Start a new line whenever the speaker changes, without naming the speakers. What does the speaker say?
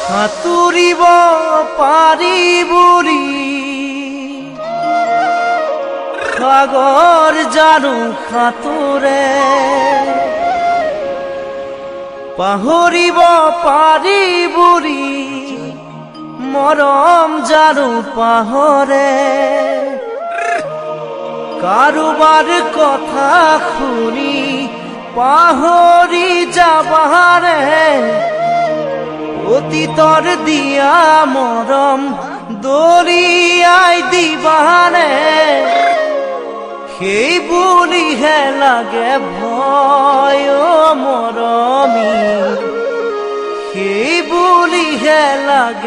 সাঁতুৰিব পাৰি বুলি সাগৰ জানো সাঁতোৰে পাহৰিব পাৰি বুলি মৰম জানো পাহৰে কাৰোবাৰ কথা শুনি পাহৰি যাবাৰে অতীতৰ দিয়া মৰম দলিয়াই দিবানে সেই বুলিহে লাগে ভয় মৰমী সেই বুলিহে লাগে